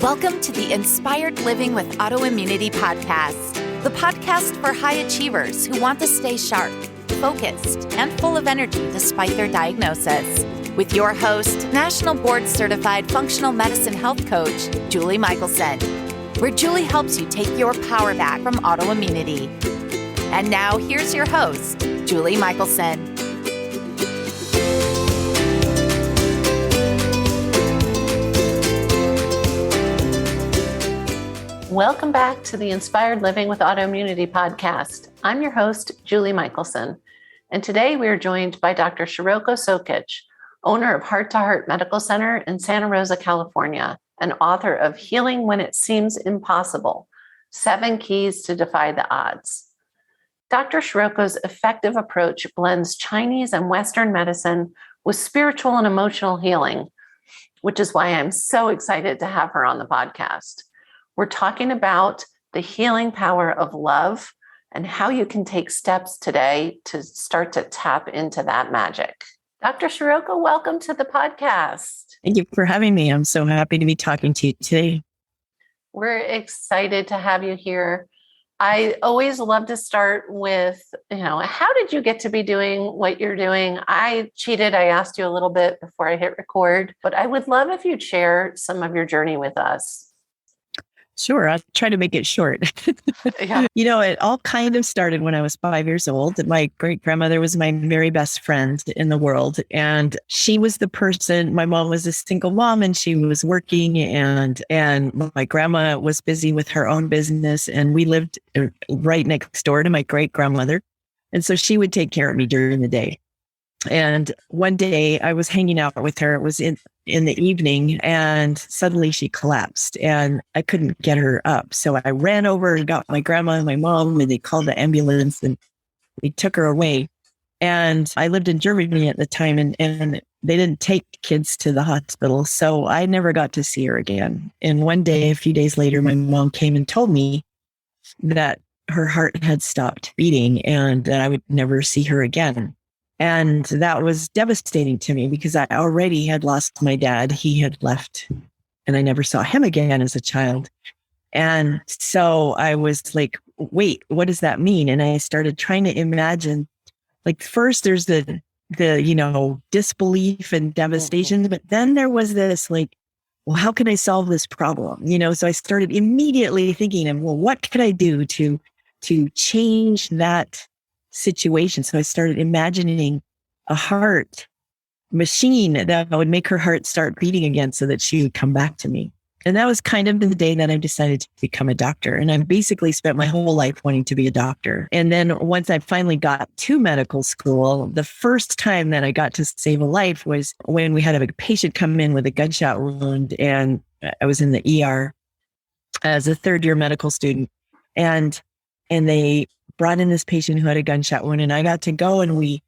Welcome to the Inspired Living with Autoimmunity podcast, the podcast for high achievers who want to stay sharp, focused, and full of energy despite their diagnosis. With your host, National Board Certified Functional Medicine Health Coach, Julie Michelson, where Julie helps you take your power back from autoimmunity. And now here's your host, Julie Michelson. Welcome back to the Inspired Living with Autoimmunity podcast. I'm your host, Julie Michelson, and today we are joined by Dr. Shiroko Sokitch, owner of Heart to Heart Medical Center in Santa Rosa, California, and author of Healing When It Seems Impossible, 7 Keys to Defy the Odds. Dr. Shiroko's effective approach blends Chinese and Western medicine with spiritual and emotional healing, which is why I'm so excited to have her on the podcast. We're talking about the healing power of love and how you can take steps today to start to tap into that magic. Dr. Shiroko, welcome to the podcast. Thank you for having me. I'm so happy to be talking to you today. We're excited to have you here. I always love to start with, how did you get to be doing what you're doing? I cheated. I asked you a little bit before I hit record, but I would love if you'd share some of your journey with us. Sure. I'll try to make it short. Yeah. It all kind of started when I was 5 years old. My great-grandmother was my very best friend in the world. And she was the person, my mom was a single mom and she was working and my grandma was busy with her own business. And we lived right next door to my great-grandmother. And so she would take care of me during the day. And one day I was hanging out with her. It was in the evening and suddenly she collapsed and I couldn't get her up. So I ran over and got my grandma and my mom and they called the ambulance and we took her away. And I lived in Germany at the time and they didn't take kids to the hospital. So I never got to see her again. And one day, a few days later, my mom came and told me that her heart had stopped beating and that I would never see her again. And that was devastating to me because I already had lost my dad. He had left and I never saw him again as a child. And so I was like, wait, what does that mean? And I started trying to imagine, like, first there's the disbelief and devastation, but then there was this like, well, how can I solve this problem? So I started immediately thinking, well, what could I do to change that situation? So I started imagining a heart machine that would make her heart start beating again so that she would come back to me. And that was kind of the day that I decided to become a doctor. And I basically spent my whole life wanting to be a doctor. And then once I finally got to medical school, the first time that I got to save a life was when we had a patient come in with a gunshot wound. And I was in the ER as a third-year medical student. And they brought in this patient who had a gunshot wound and I got to go and we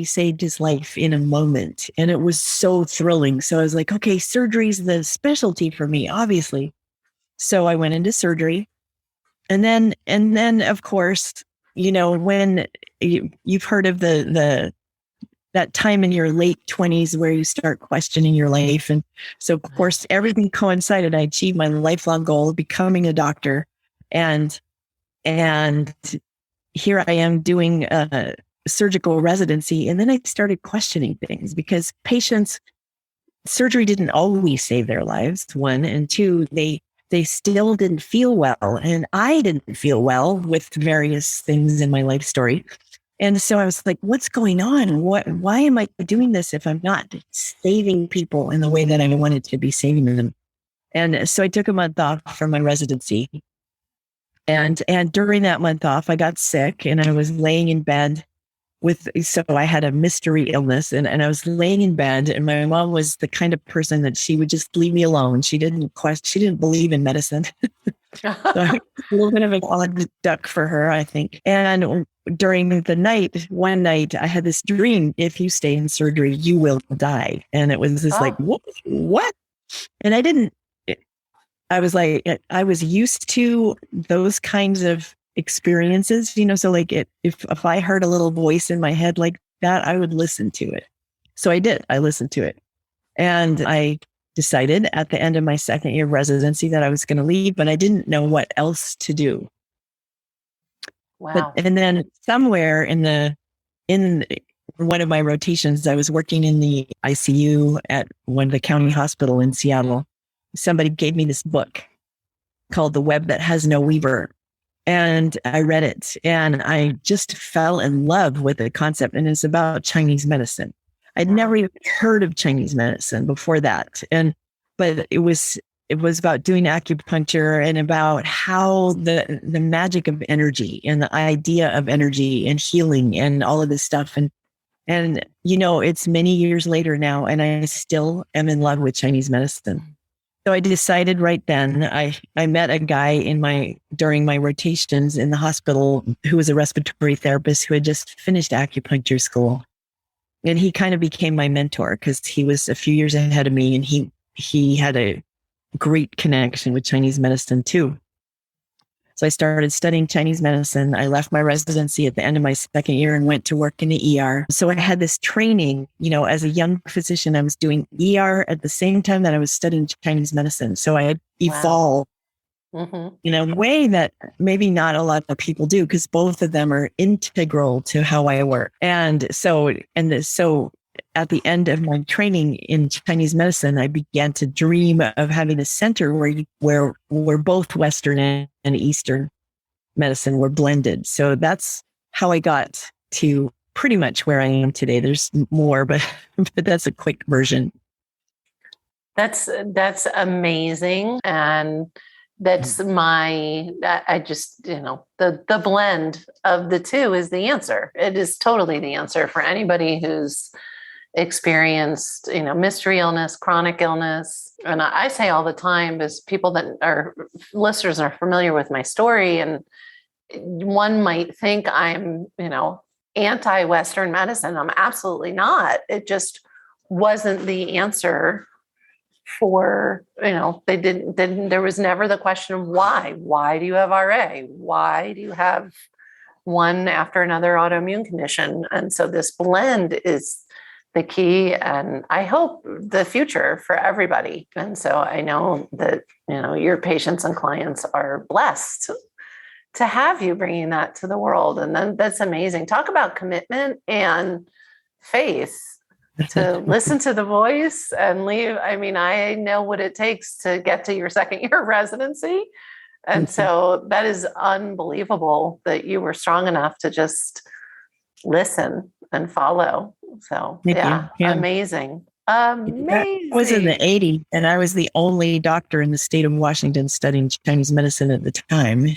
saved his life in a moment. And it was so thrilling. So I was like, okay, surgery's the specialty for me, obviously. So I went into surgery. And then of course, when you've heard of that time in your late 20s where you start questioning your life. And so of course, everything coincided. I achieved my lifelong goal of becoming a doctor. And here I am doing a surgical residency. And then I started questioning things because surgery didn't always save their lives, 1. And 2, they still didn't feel well. And I didn't feel well with various things in my life story. And so I was like, what's going on? Why am I doing this if I'm not saving people in the way that I wanted to be saving them? And so I took a month off from my residency. And during that month off, I got sick and I was laying in bed so I had a mystery illness and I was laying in bed and my mom was the kind of person that she would just leave me alone. She didn't believe in medicine. So a little bit of an odd duck for her, I think. And during one night, I had this dream, if you stay in surgery, you will die. And it was just like, what? And I was like, I was used to those kinds of experiences, so like if I heard a little voice in my head like that, I would listen to it. So I did. I listened to it. And I decided at the end of my second year of residency that I was going to leave, but I didn't know what else to do. Wow. And then somewhere in one of my rotations, I was working in the ICU at one of the county hospital in Seattle. Somebody gave me this book called The Web That Has No Weaver. And I read it and I just fell in love with the concept. And it's about Chinese medicine. I'd never even heard of Chinese medicine before that. But it was about doing acupuncture and about how the magic of energy and the idea of energy and healing and all of this stuff. And it's many years later now, and I still am in love with Chinese medicine. So I decided right then, I met a guy during my rotations in the hospital who was a respiratory therapist who had just finished acupuncture school. And he kind of became my mentor because he was a few years ahead of me, and he had a great connection with Chinese medicine too. So I started studying Chinese medicine. I left my residency at the end of my second year and went to work in the ER. So I had this training, as a young physician, I was doing ER at the same time that I was studying Chinese medicine. So I had evolved in a way that maybe not a lot of people do, because both of them are integral to how I work. And so at the end of my training in Chinese medicine, I began to dream of having a center where both Western and Eastern medicine were blended. So that's how I got to pretty much where I am today. There's more, but that's a quick version. That's amazing. And that's I just, the blend of the two is the answer. It is totally the answer for anybody who's experienced, mystery illness, chronic illness. And I say all the time, as people that are listeners are familiar with my story, and one might think I'm, anti-Western medicine. I'm absolutely not. It just wasn't the answer for, there was never the question of why do you have RA? Why do you have one after another autoimmune condition? And so this blend is the key, and I hope the future for everybody. And so I know that, your patients and clients are blessed to have you bringing that to the world. And then that's amazing. Talk about commitment and faith to listen to the voice and leave. I mean, I know what it takes to get to your second year of residency. And so that is unbelievable that you were strong enough to just listen and follow. So yeah, amazing. Amazing. That was in the 80s, and I was the only doctor in the state of Washington studying Chinese medicine at the time.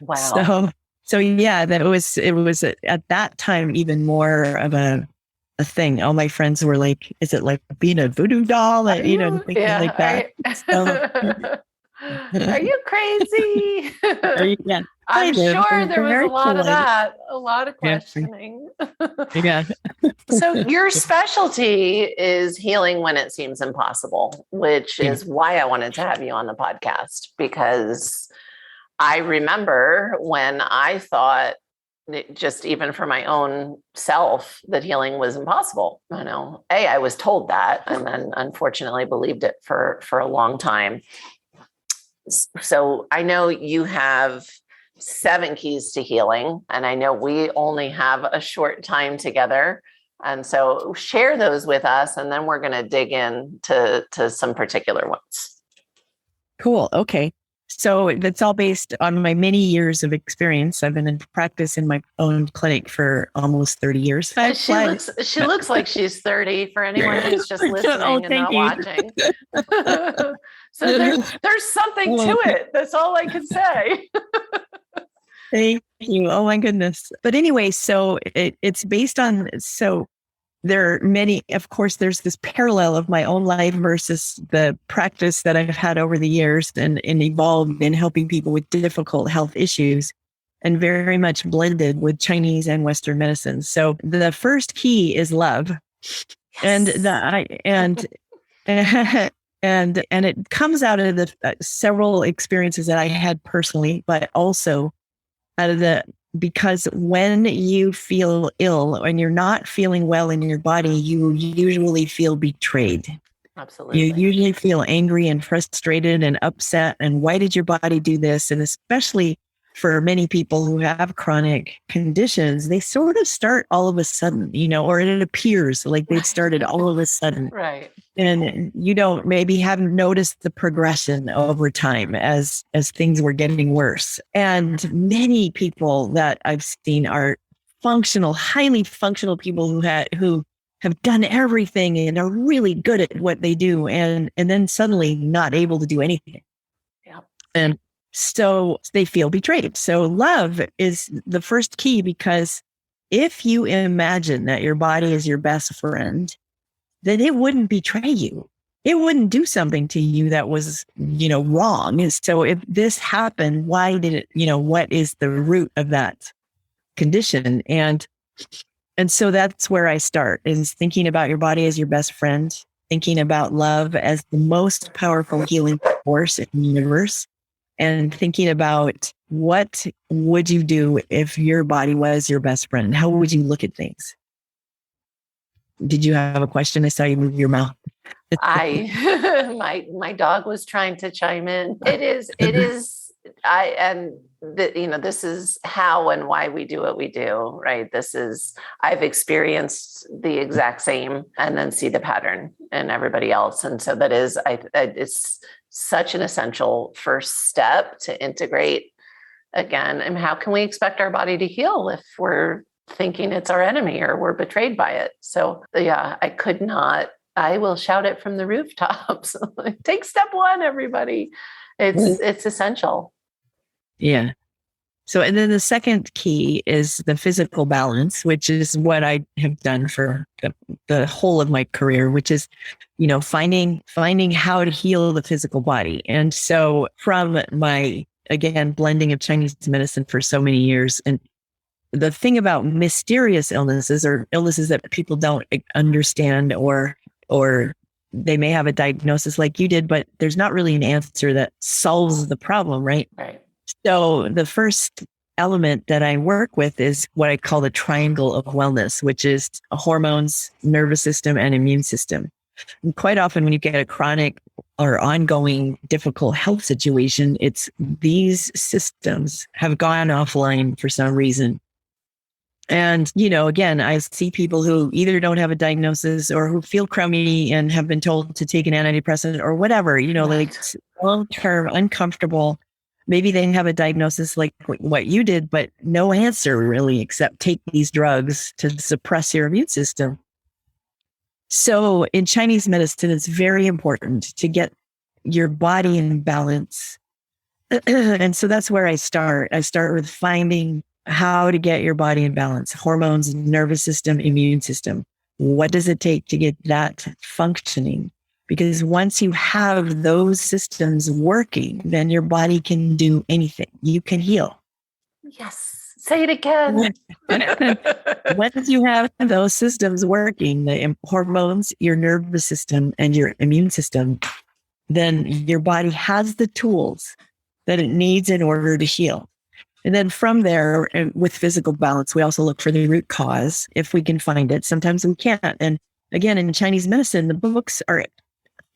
Wow. So yeah, it was at that time even more of a thing. All my friends were like, "Is it like being a voodoo doll?" Thinking like that. Are you crazy? I'm sure there was a lot of that, a lot of questioning. Yeah. So your specialty is healing when it seems impossible, which is why I wanted to have you on the podcast, because I remember when I thought, just even for my own self, that healing was impossible. I was told that, and then unfortunately believed it for a long time. So I know you have 7 keys to healing, and I know we only have a short time together. And so share those with us, and then we're going to dig into some particular ones. Cool. Okay. So that's all based on my many years of experience. I've been in practice in my own clinic for almost 30 years. She looks like she's 30 for anyone who's just listening and not watching. So there's something to it. That's all I can say. Thank you. Oh my goodness. But anyway, so it's based on, so there are many, of course, there's this parallel of my own life versus the practice that I've had over the years and evolved in helping people with difficult health issues, and very much blended with Chinese and Western medicine. So the first key is love. Yes. And it comes out of the several experiences that I had personally, but also out of because when you feel ill and you're not feeling well in your body, you usually feel betrayed. Absolutely. You usually feel angry and frustrated and upset. And why did your body do this? And especially for many people who have chronic conditions, they sort of start all of a sudden, or it appears like they've started all of a sudden. Right. And you don't maybe haven't noticed the progression over time as things were getting worse. And many people that I've seen are highly functional people who have done everything and are really good at what they do, and then suddenly not able to do anything. Yeah. And so they feel betrayed. So love is the first key, because if you imagine that your body is your best friend, then it wouldn't betray you. It wouldn't do something to you that was, wrong. And so if this happened, why did it, what is the root of that condition? And so that's where I start, is thinking about your body as your best friend, thinking about love as the most powerful healing force in the universe, and thinking about what would you do if your body was your best friend? How would you look at things? Did you have a question? I saw you move your mouth. My dog was trying to chime in. This is how and why we do what we do, right? I've experienced the exact same and then see the pattern in everybody else. And so it's such an essential first step to integrate again. And how can we expect our body to heal if we're thinking it's our enemy or we're betrayed by it? So yeah, I will shout it from the rooftops. Take step one, everybody. It's essential. Yeah. So, and then the second key is the physical balance, which is what I have done for the whole of my career, which is, finding how to heal the physical body. And so from my, again, blending of Chinese medicine for so many years, and the thing about mysterious illnesses, or illnesses that people don't understand, or they may have a diagnosis like you did, but there's not really an answer that solves the problem, right? Right. So the first element that I work with is what I call the triangle of wellness, which is hormones, nervous system, and immune system. And quite often when you get a chronic or ongoing difficult health situation, it's these systems have gone offline for some reason. And, again, I see people who either don't have a diagnosis or who feel crummy and have been told to take an antidepressant or whatever, like long-term uncomfortable. Maybe they have a diagnosis like what you did, but no answer really, except take these drugs to suppress your immune system. So in Chinese medicine, it's very important to get your body in balance. And so that's where I start. I start with finding how to get your body in balance: hormones, nervous system, immune system. What does it take to get that functioning? Because once you have those systems working, then your body can do anything. You can heal. Yes. Say it again. Once you have those systems working, the hormones, your nervous system, and your immune system, then your body has the tools that it needs in order to heal. And then from there, with physical balance, we also look for the root cause if we can find it. Sometimes we can't. And again, in Chinese medicine, the books are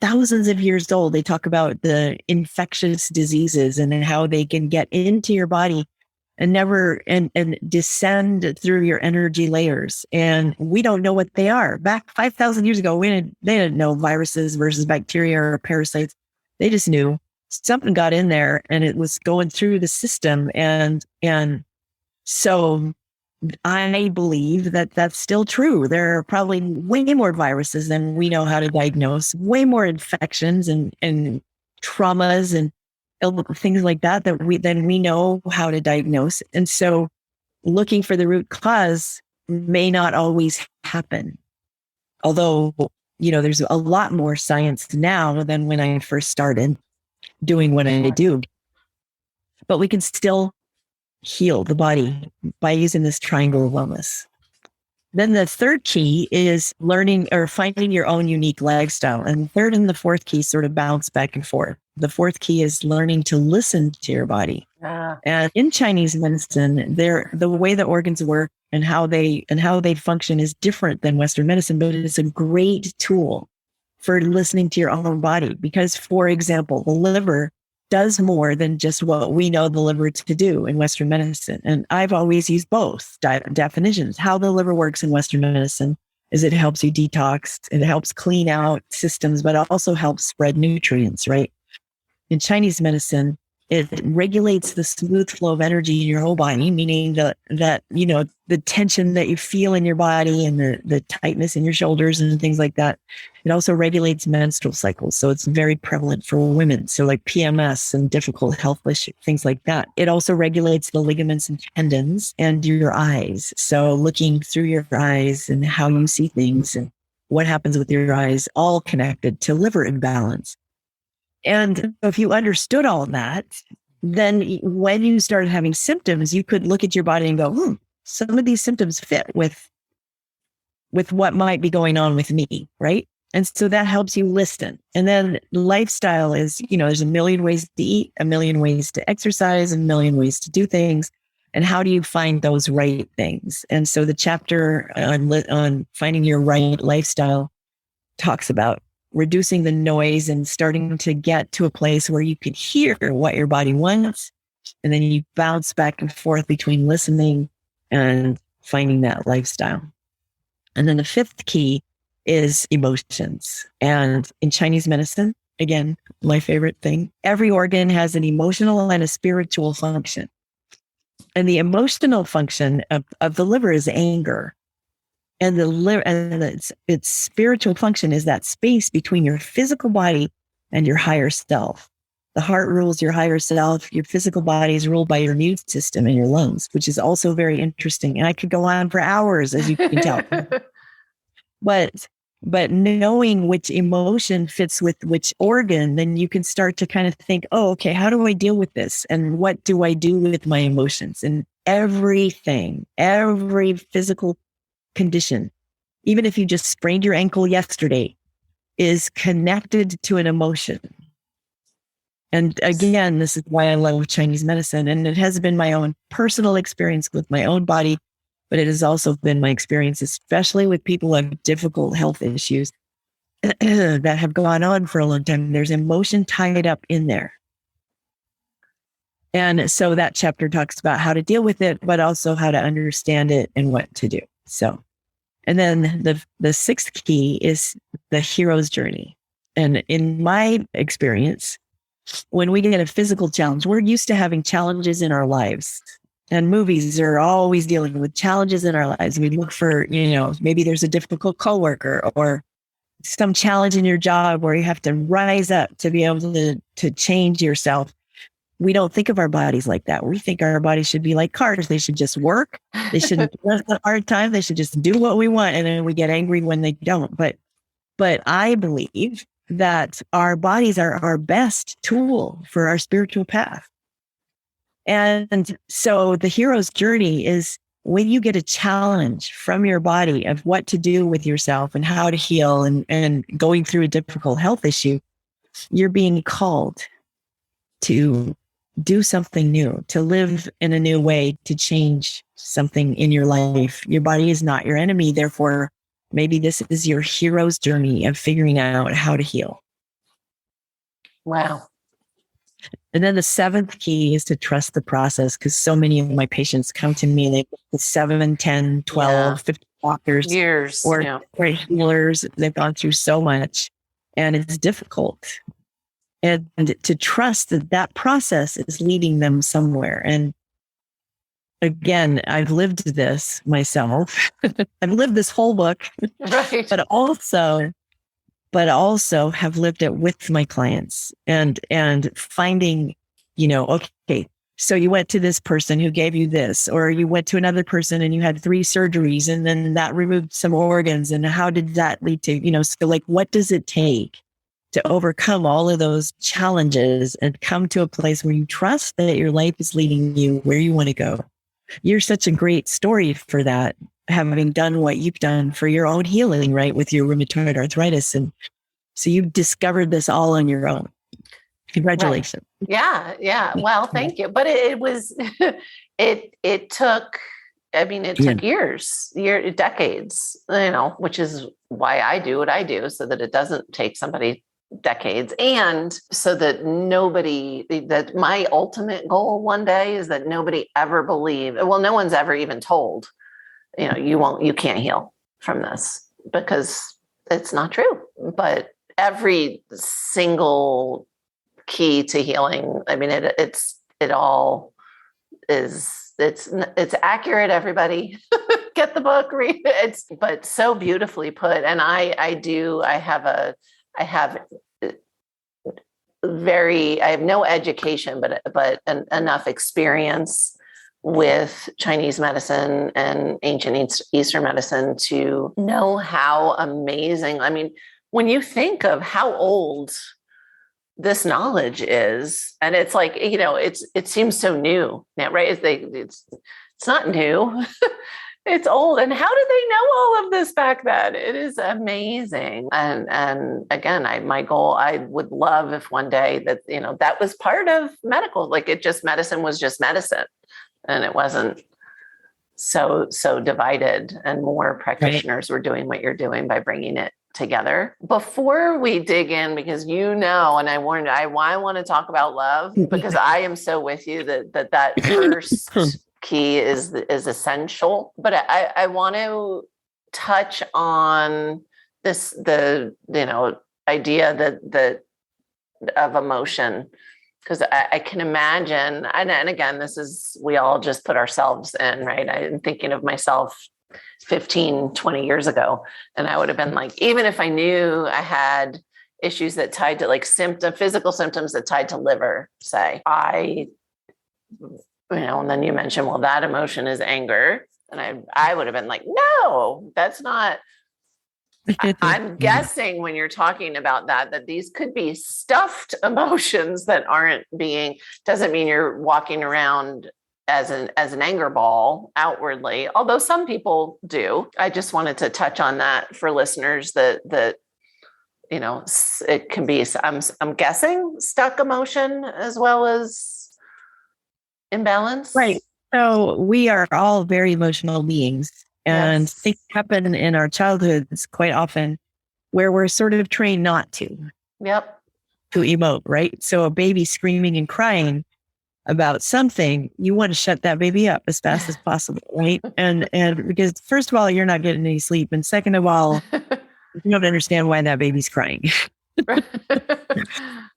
thousands of years old. They talk about the infectious diseases and how they can get into your body and and descend through your energy layers. And we don't know what they are. Back 5,000 years ago, they didn't know viruses versus bacteria or parasites. They just knew something got in there and it was going through the system. And so I believe that that's still true. There are probably way more viruses than we know how to diagnose, way more infections and traumas and things like that than we know how to diagnose. And so looking for the root cause may not always happen. Although, there's a lot more science now than when I first started doing what I do. But we can still heal the body by using this triangle of wellness. Then the third key is learning or finding your own unique lifestyle. And the third and the fourth key sort of bounce back and forth. The fourth key is learning to listen to your body. And in Chinese medicine, the way the organs work and how they function is different than Western medicine, but it's a great tool for listening to your own body. Because, for example, the liver does more than just what we know the liver to do in Western medicine. And I've always used both definitions. How the liver works in Western medicine is it helps you detox, it helps clean out systems, but it also helps spread nutrients, right? In Chinese medicine, it regulates the smooth flow of energy in your whole body, meaning that you know, the tension that you feel in your body and the tightness in your shoulders and things like that. It also regulates menstrual cycles. So it's very prevalent for women. So like PMS and difficult health issues, things like that. It also regulates the ligaments and tendons and your eyes. So looking through your eyes and how you see things and what happens with your eyes, all connected to liver imbalance. And if you understood all of that, then when you started having symptoms, you could look at your body and go, some of these symptoms fit with what might be going on with me, right? And so that helps you listen. And then lifestyle is, you know, there's a million ways to eat, a million ways to exercise, a million ways to do things. And how do you find those right things? And so the chapter on finding your right lifestyle talks about reducing the noise and starting to get to a place where you can hear what your body wants. And then you bounce back and forth between listening and finding that lifestyle. And then the fifth key is emotions. And in Chinese medicine, again, my favorite thing, every organ has an emotional and a spiritual function. And the emotional function of the liver is anger. And the liver and its spiritual function is that space between your physical body and your higher self. The heart rules your higher self. Your physical body is ruled by your immune system and your lungs, which is also very interesting. And I could go on for hours, as you can tell. But knowing which emotion fits with which organ, then you can start to kind of think, oh, okay, how do I deal with this? And what do I do with my emotions? And everything, every physical condition, even if you just sprained your ankle yesterday, is connected to an emotion. And again, this is why I love Chinese medicine. And it has been my own personal experience with my own body, but it has also been my experience, especially with people who have difficult health issues that have gone on for a long time. There's emotion tied up in there. And so that chapter talks about how to deal with it, but also how to understand it and what to do. So, and then the sixth key is the hero's journey. And in my experience, when we get a physical challenge, we're used to having challenges in our lives. And movies are always dealing with challenges in our lives. We look for, you know, maybe there's a difficult coworker or some challenge in your job where you have to rise up to be able to change yourself. We don't think of our bodies like that. We think our bodies should be like cars. They should just work. They shouldn't give us a hard time. They should just do what we want. And then we get angry when they don't. But I believe that our bodies are our best tool for our spiritual path. And so the hero's journey is when you get a challenge from your body of what to do with yourself and how to heal and going through a difficult health issue, you're being called to do something new, to live in a new way, to change something in your life. Your body is not your enemy. Therefore, maybe this is your hero's journey of figuring out how to heal. Wow. And then the seventh key is to trust the process, because so many of my patients come to me, they have 7, 10, 12, 15 doctors, years, or healers. They've gone through so much and it's difficult. And to trust that process is leading them somewhere. And again, I've lived this myself. I've lived this whole book, right. but also have lived it with my clients and finding, you know, okay, so you went to this person who gave you this, or you went to another person and you had 3 surgeries and then that removed some organs. And how did that lead to, you know, so like, what does it take to overcome all of those challenges and come to a place where you trust that your life is leading you where you want to go? You're such a great story for that, having done what you've done for your own healing, right? With your rheumatoid arthritis. And so you discovered this all on your own. Congratulations. Right. Yeah. Well, thank you. But it was, it took, I mean, it took years, decades, you know, which is why I do what I do, so that it doesn't take somebody decades, and so that that my ultimate goal one day is that nobody ever no one's ever even told, you can't heal from this, because it's not true. But every single key to healing, I mean, it all is, it's accurate. Everybody get the book, read it. But so beautifully put. And I have no education, but enough experience with Chinese medicine and ancient Eastern medicine to know how amazing. I mean, when you think of how old this knowledge is, and it's like, it seems so new now, right? It's not new. It's old. And how did they know all of this back then? It is amazing. And again, my goal, I would love if one day that, that was part of medical, like medicine was just medicine, and it wasn't so divided, and more practitioners were doing what you're doing by bringing it together. Before we dig in, because and I want to talk about love, because I am so with you that first key is essential. But I want to touch on the idea that of emotion, because I can imagine, and again, we all just put ourselves in, right? I'm thinking of myself 15, 20 years ago, and I would have been like, even if I knew I had issues that tied to like physical symptoms that tied to liver, say, and then you mentioned, well, that emotion is anger. And I would have been like, no, that's not. I'm guessing when you're talking about that these could be stuffed emotions that doesn't mean you're walking around as an anger ball outwardly, although some people do. I just wanted to touch on that for listeners that it can be, I'm guessing, stuck emotion as well as imbalance. Right. So we are all very emotional beings, and Yes. things happen in our childhoods quite often where we're sort of trained not to emote, right? So a baby screaming and crying about something, you want to shut that baby up as fast as possible, right? And because first of all, you're not getting any sleep, and second of all, you don't understand why that baby's crying.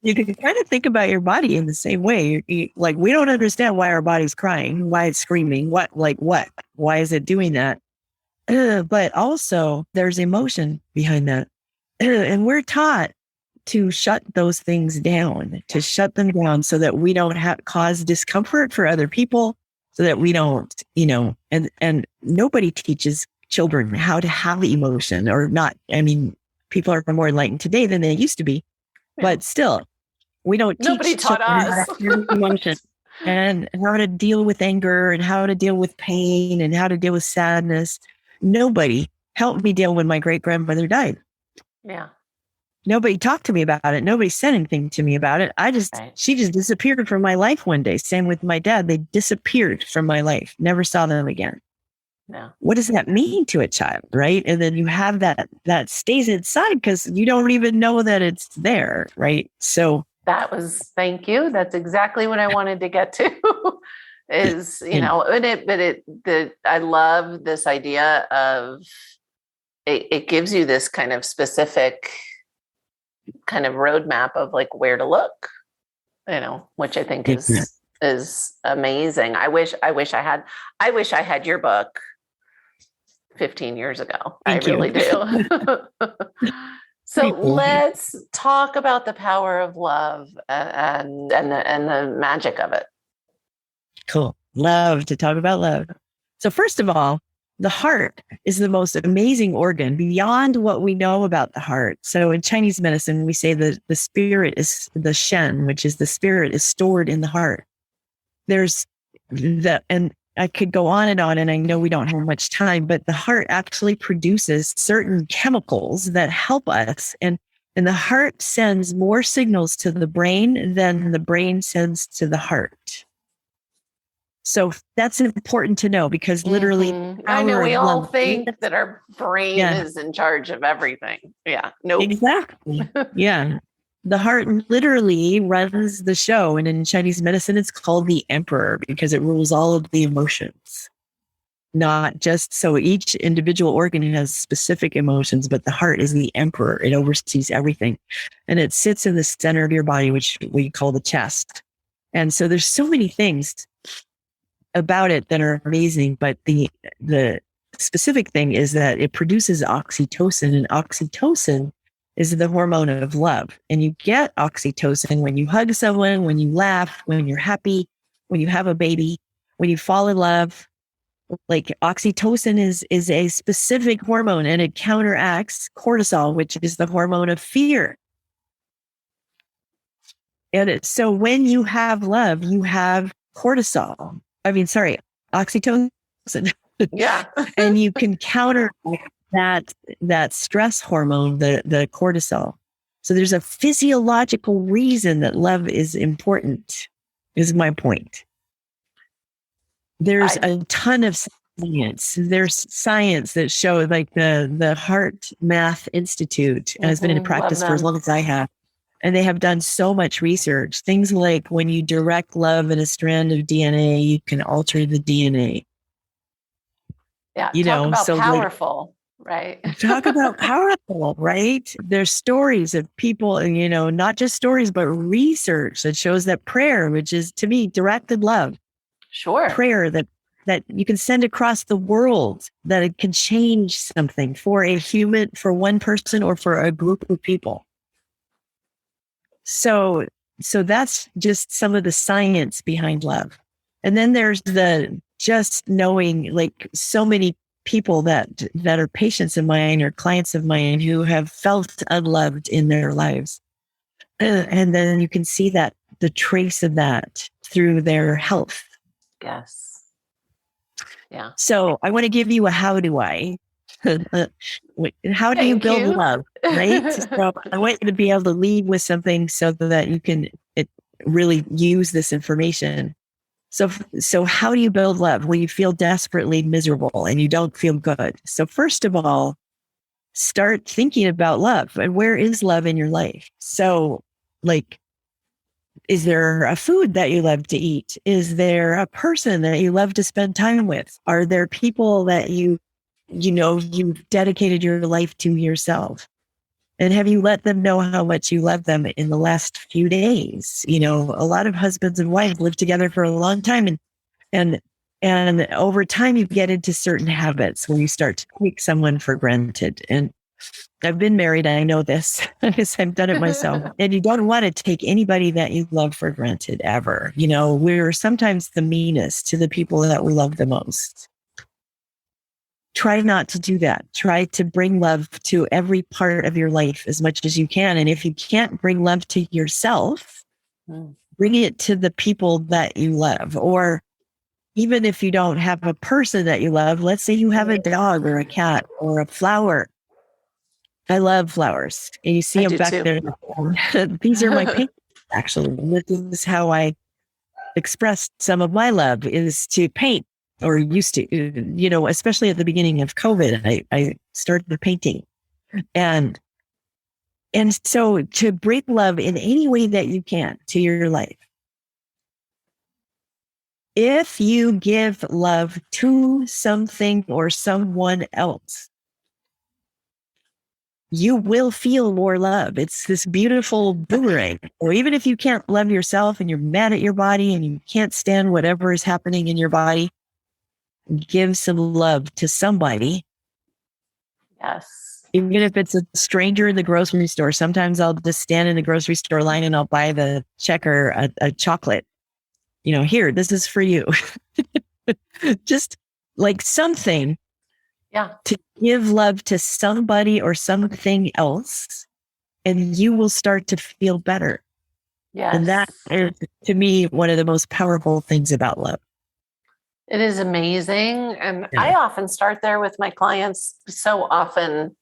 You can kind of think about your body in the same way. Like, we don't understand why our body's crying, why it's screaming, what, why is it doing that? But also there's emotion behind that. And we're taught to shut those things down, so that we don't cause discomfort for other people, so that we don't, and nobody teaches children how to have emotion or not. I mean, people are more enlightened today than they used to be, but still, we don't Nobody teach taught us how to have emotion and how to deal with anger and how to deal with pain and how to deal with sadness. Nobody helped me deal when my great grandmother died. Yeah. Nobody talked to me about it. Nobody said anything to me about it. She just disappeared from my life one day. Same with my dad. They disappeared from my life. Never saw them again. No. What does that mean to a child, right? And then you have that stays inside because you don't even know that it's there, right? So thank you. That's exactly what I wanted to get to. Is, I love this idea of it gives you this kind of specific kind of roadmap of like where to look, which I think is amazing. I wish I had your book 15 years ago. Thank I really you. do. So let's talk about the power of love and the magic of it. Cool. Love to talk about love. So first of all, the heart is the most amazing organ beyond what we know about the heart. So in Chinese medicine, we say that the spirit is the Shen, which is the spirit is stored in the heart. And I could go on, and I know we don't have much time, but the heart actually produces certain chemicals that help us. And the heart sends more signals to the brain than the brain sends to the heart. So that's important to know because literally, I know we all love, think that our brain yeah, is in charge of everything. Yeah. Nope. exactly. Yeah. The heart literally runs the show. And in Chinese medicine, it's called the emperor because it rules all of the emotions. Not just so each individual organ has specific emotions, but the heart is the emperor. It oversees everything. And it sits in the center of your body, which we call the chest. And so there's so many things about it that are amazing, but the specific thing is that it produces oxytocin, and oxytocin is the hormone of love. And you get oxytocin when you hug someone, when you laugh, when you're happy, when you have a baby, when you fall in love. Like oxytocin is a specific hormone, and it counteracts cortisol, which is the hormone of fear. And so when you have love, you have cortisol. Oxytocin. Yeah. And you can counter that stress hormone, the cortisol. So there's a physiological reason that love is important, is my point. There's a ton of science. There's science that show, like the Heart Math Institute has been in practice for as long as I have. And they have done so much research. Things like when you direct love in a strand of DNA, you can alter the DNA. Yeah. Talk about powerful, right? Talk about powerful, right? There's stories of people, not just stories, but research that shows that prayer, which is to me directed love. Sure. Prayer that you can send across the world, that it can change something for a human, for one person, or for a group of people. So that's just some of the science behind love. And then there's the just knowing, like so many people that are patients of mine or clients of mine who have felt unloved in their lives. And then you can see that the trace of that through their health. Yes. Yeah. So I want to give you a how do I. How do you build love, right? So I want you to be able to leave with something so that you can really use this information. So how do you build love when you feel desperately miserable and you don't feel good? So first of all, start thinking about love and where is love in your life? So like, is there a food that you love to eat? Is there a person that you love to spend time with? Are there people that you've dedicated your life to yourself? And have you let them know how much you love them in the last few days? A lot of husbands and wives live together for a long time, and over time you get into certain habits where you start to take someone for granted. And I've been married, and I know this because I've done it myself. And you don't want to take anybody that you love for granted ever. We're sometimes the meanest to the people that we love the most. Try not to do that. Try to bring love to every part of your life as much as you can. And if you can't bring love to yourself, bring it to the people that you love. Or even if you don't have a person that you love, let's say you have a dog or a cat or a flower. I love flowers. And you see them back there. These are my paintings, actually. This is how I express some of my love, is to paint. Or used to, especially at the beginning of COVID, I started painting. And so to bring love in any way that you can to your life. If you give love to something or someone else, you will feel more love. It's this beautiful boomerang. Or even if you can't love yourself and you're mad at your body and you can't stand whatever is happening in your body, give some love to somebody. Yes. Even if it's a stranger in the grocery store. Sometimes I'll just stand in the grocery store line and I'll buy the checker a chocolate. Here, this is for you. Just like something. Yeah. To give love to somebody or something else, and you will start to feel better. Yes. And that is, to me, one of the most powerful things about love. It is amazing. And I often start there with my clients. So often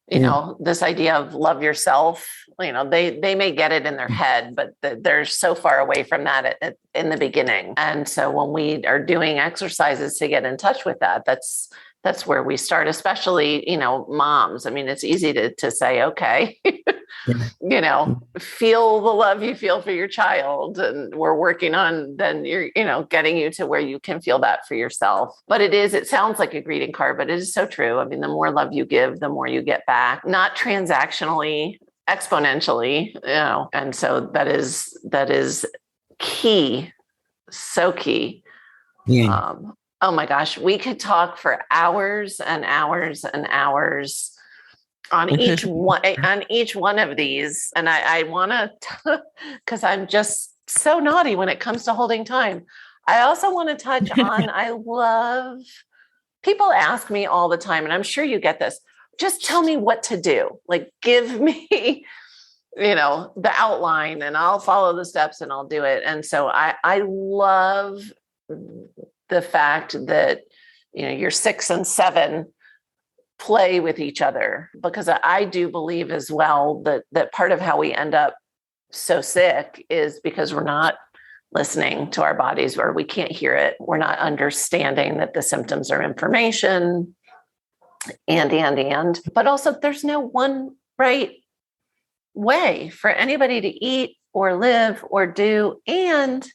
you know, this idea of love yourself, you know, they may get it in their head, but they're so far away from that in the beginning. And so when we are doing exercises to get in touch with that, that's where we start, especially, you know, moms. I mean, it's easy to say, okay, you know, feel the love you feel for your child. And we're working on then you're, you know, getting you to where you can feel that for yourself. But it sounds like a greeting card, but it is so true. I mean, the more love you give, the more you get back, not transactionally, exponentially, you know. And so that is key. So key. Yeah. Oh my gosh, we could talk for hours and hours and hours on each one of these. And I want to, because I'm just so naughty when it comes to holding time. I also want to touch on, people ask me all the time, and I'm sure you get this, just tell me what to do. Like, give me, you know, the outline and I'll follow the steps and I'll do it. And so I love the fact that, you know, your 6 and 7 play with each other, because I do believe as well that part of how we end up so sick is because we're not listening to our bodies, or we can't hear it. We're not understanding that the symptoms are information but also there's no one right way for anybody to eat or live or do. And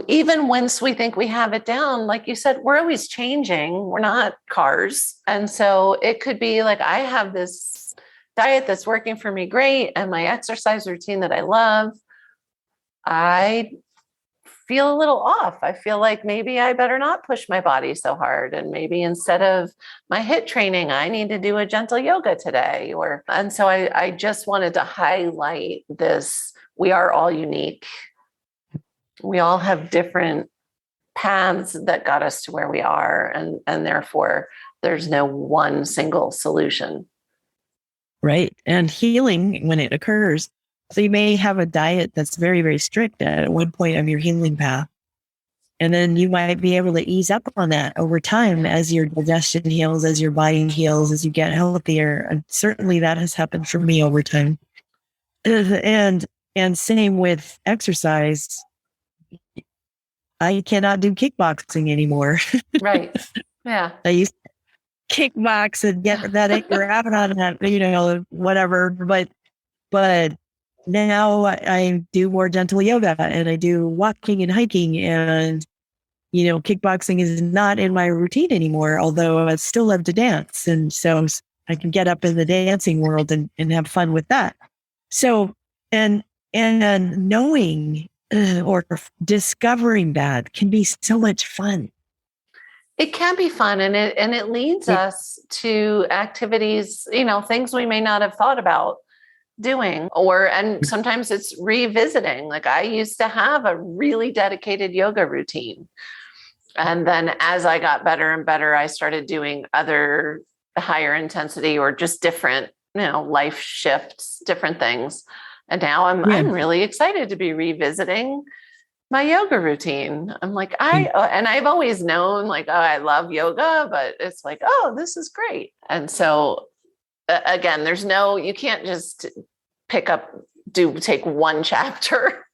even once we think we have it down, like you said, we're always changing. We're not cars. And so it could be like, I have this diet that's working for me great, and my exercise routine that I love, I feel a little off. I feel like maybe I better not push my body so hard. And maybe instead of my HIIT training, I need to do a gentle yoga today. And so I just wanted to highlight this. We are all unique. We all have different paths that got us to where we are. And therefore, there's no one single solution. Right. And healing, when it occurs, so you may have a diet that's very, very strict at one point of your healing path. And then you might be able to ease up on that over time as your digestion heals, as your body heals, as you get healthier. And certainly that has happened for me over time. And same with exercise. I cannot do kickboxing anymore. Right. Yeah. I used to kickbox and get that anger out on that, you know, whatever. But now I do more gentle yoga, and I do walking and hiking, and, you know, kickboxing is not in my routine anymore, although I still love to dance. And so I can get up in the dancing world and have fun with that. So, and knowing or discovering that can be so much fun. It can be fun, and it leads us to activities, you know, things we may not have thought about doing, and sometimes it's revisiting. Like, I used to have a really dedicated yoga routine. And then as I got better and better, I started doing other higher intensity or just different, you know, life shifts, different things. And now I'm really excited to be revisiting my yoga routine. I'm like, and I've always known, like, oh, I love yoga, but it's like, oh, this is great. And so again, you can't just take one chapter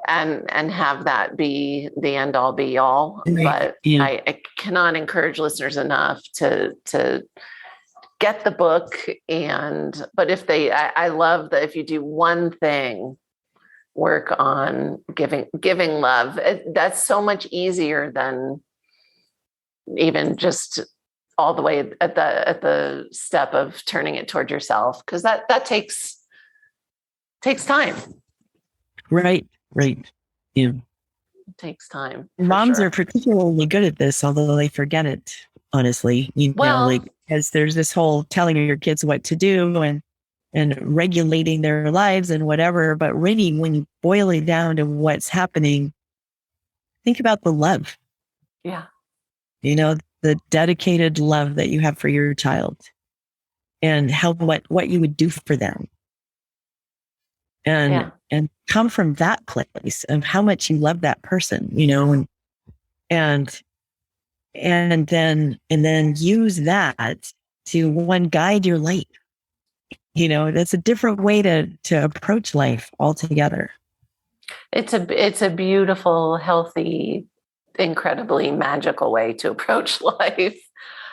and have that be the end all be all. But I cannot encourage listeners enough to get the book. But I love that if you do one thing, work on giving love, that's so much easier than even just all the way at the step of turning it toward yourself, because that takes time. Right. Yeah. It takes time. Moms are particularly good at this, although they forget it, honestly. Because there's this whole telling your kids what to do and regulating their lives and whatever. But really, when you boil it down to what's happening, think about the love. Yeah. You know, the dedicated love that you have for your child, and what you would do for them. And come from that place of how much you love that person, you know, and then use that to one, guide your life. That's a different way to approach life altogether. It's a beautiful, healthy, incredibly magical way to approach life.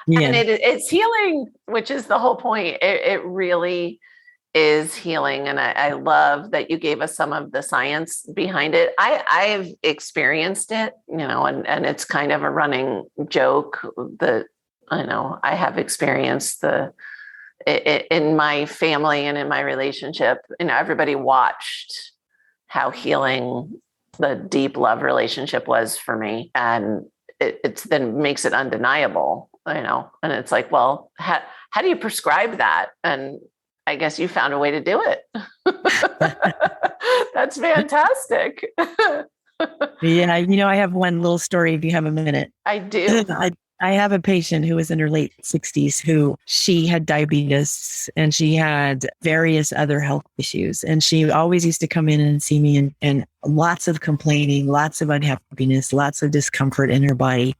Yeah. And it's healing, which is the whole point. It really is healing. And I love that you gave us some of the science behind it. I've experienced it, and it's kind of a running joke that I have experienced in my family and in my relationship. Everybody watched how healing the deep love relationship was for me. And it's then makes it undeniable, and it's like, well, how do you prescribe that? And I guess you found a way to do it. That's fantastic. Yeah. I have one little story if you have a minute. I do. I have a patient who was in her late 60s who she had diabetes and she had various other health issues. And she always used to come in and see me and lots of complaining, lots of unhappiness, lots of discomfort in her body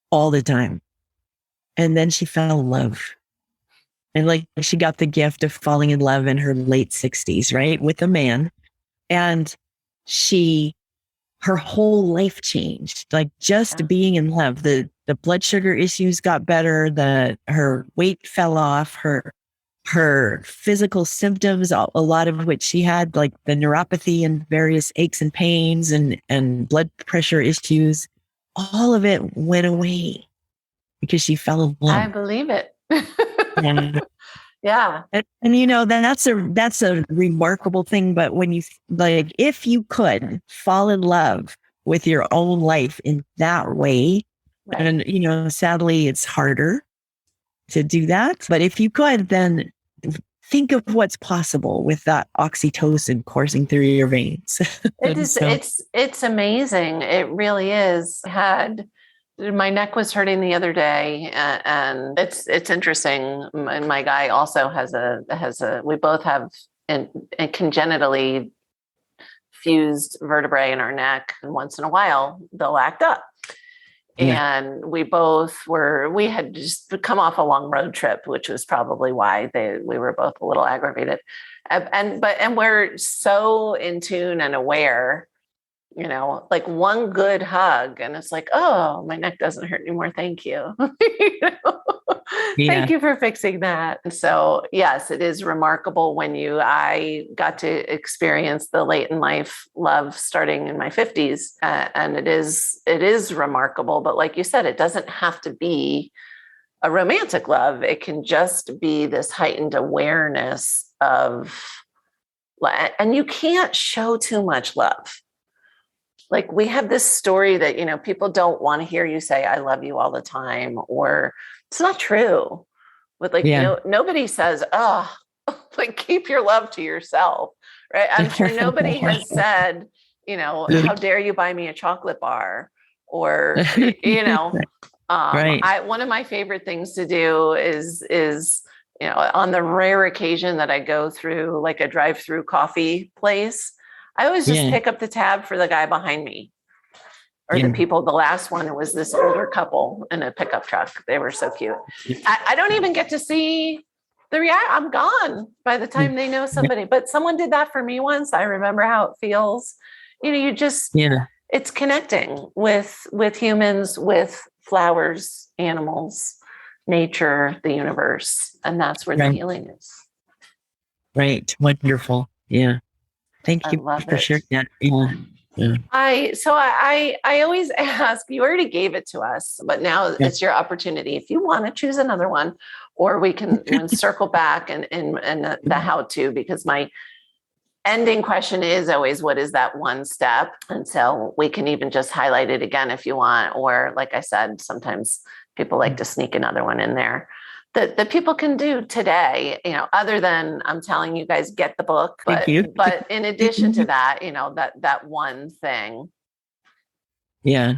all the time. And then she fell in love. And she got the gift of falling in love in her late 60s, right? With a man. And her whole life changed, just being in love. The blood sugar issues got better. Her weight fell off. Her physical symptoms, a lot of which she had, like the neuropathy and various aches and pains and blood pressure issues, all of it went away because she fell in love. I believe it. Yeah. And that's a remarkable thing. But when you if you could fall in love with your own life in that way, right. And sadly it's harder to do that. But if you could, then think of what's possible with that oxytocin coursing through your veins. It's amazing. It really is. My neck was hurting the other day, and it's interesting. My guy also has we both have a congenitally fused vertebrae in our neck, and once in a while they'll act up. Yeah. And we had just come off a long road trip, which was probably why we were both a little aggravated. And we're so in tune and aware. One good hug and it's like, oh, my neck doesn't hurt anymore. Thank you. Thank you for fixing that. And so, yes, it is remarkable I got to experience the late in life love starting in my 50s. And it is remarkable. But like you said, it doesn't have to be a romantic love. It can just be this heightened awareness of, and you can't show too much love. We have this story that, people don't want to hear you say, I love you all the time, or it's not true. But nobody says, oh, keep your love to yourself. Right. I'm sure nobody has said, how dare you buy me a chocolate bar or, right. One of my favorite things to do is, on the rare occasion that I go through a drive-through coffee place, I always just pick up the tab for the guy behind me or the people. The last one, it was this older couple in a pickup truck. They were so cute. I don't even get to see the reaction. I'm gone by the time they know somebody, but someone did that for me once. I remember how it feels. It's connecting with humans, with flowers, animals, nature, the universe. And that's where the healing is. Right. Wonderful. Yeah. Thank you for sharing that. Yeah. I always ask, you already gave it to us, but now it's your opportunity. If you want to choose another one, or we can circle back and the how-to, because my ending question is always, what is that one step? And so we can even just highlight it again if you want, or like I said, sometimes people like to sneak another one in there that people can do today, other than I'm telling you guys, get the book. But in addition to that, that one thing. Yeah.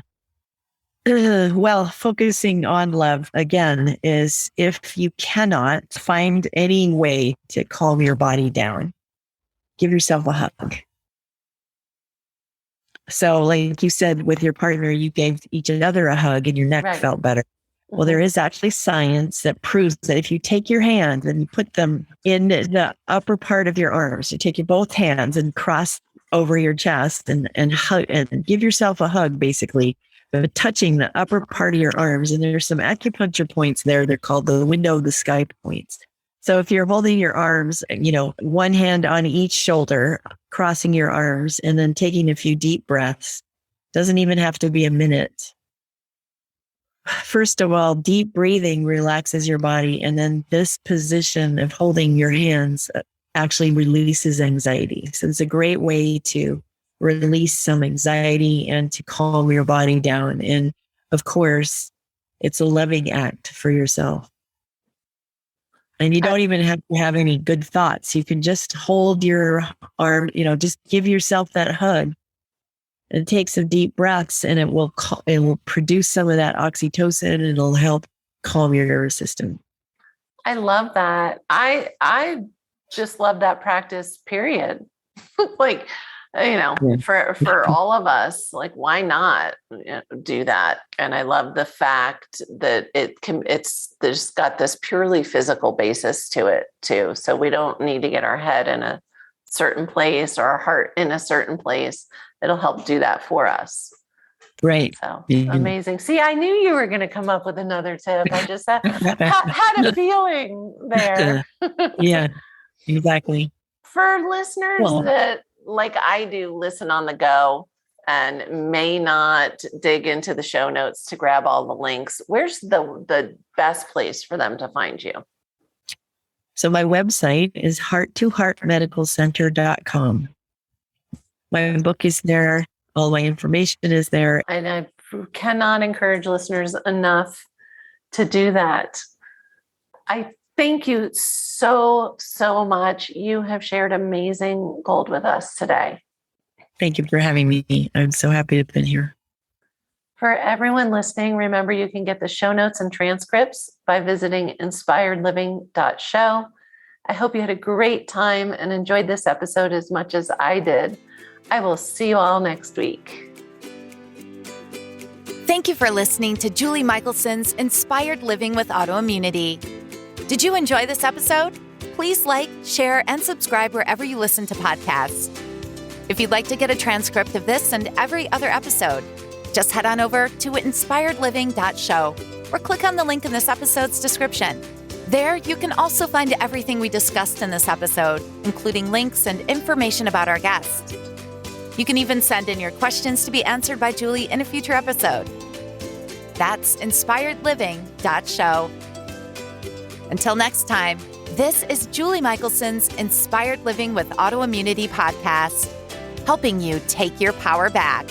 Well, focusing on love again is, if you cannot find any way to calm your body down, give yourself a hug. So like you said, with your partner, you gave each other a hug and your neck felt better. Well, there is actually science that proves that if you take your hands and you put them in the upper part of your arms, you take your both hands and cross over your chest and hug and give yourself a hug, basically, but touching the upper part of your arms. And there's some acupuncture points there. They're called the window of the sky points. So if you're holding your arms, one hand on each shoulder, crossing your arms, and then taking a few deep breaths, doesn't even have to be a minute. First of all, deep breathing relaxes your body. And then this position of holding your hands actually releases anxiety. So it's a great way to release some anxiety and to calm your body down. And of course, it's a loving act for yourself. And you don't even have to have any good thoughts. You can just hold your arm, just give yourself that hug. And take some deep breaths, and it will produce some of that oxytocin, and it'll help calm your nervous system. I love that. I just love that practice, period. For all of us, why not do that? And I love the fact that there's got this purely physical basis to it too. So we don't need to get our head in a certain place or our heart in a certain place. It'll help do that for us. Right. So amazing. See, I knew you were going to come up with another tip. I just had a feeling there. Yeah, exactly. For listeners that, like I do, listen on the go and may not dig into the show notes to grab all the links, where's the best place for them to find you? So my website is heart2heartmedicalcenter.com. My book is there. All my information is there. And I cannot encourage listeners enough to do that. I thank you so, so much. You have shared amazing gold with us today. Thank you for having me. I'm so happy to have been here. For everyone listening, remember you can get the show notes and transcripts by visiting inspiredliving.show. I hope you had a great time and enjoyed this episode as much as I did. I will see you all next week. Thank you for listening to Julie Michelson's Inspired Living with Autoimmunity. Did you enjoy this episode? Please like, share, and subscribe wherever you listen to podcasts. If you'd like to get a transcript of this and every other episode, just head on over to inspiredliving.show or click on the link in this episode's description. There, you can also find everything we discussed in this episode, including links and information about our guest. You can even send in your questions to be answered by Julie in a future episode. That's inspiredliving.show. Until next time, this is Julie Michelson's Inspired Living with Autoimmunity podcast, helping you take your power back.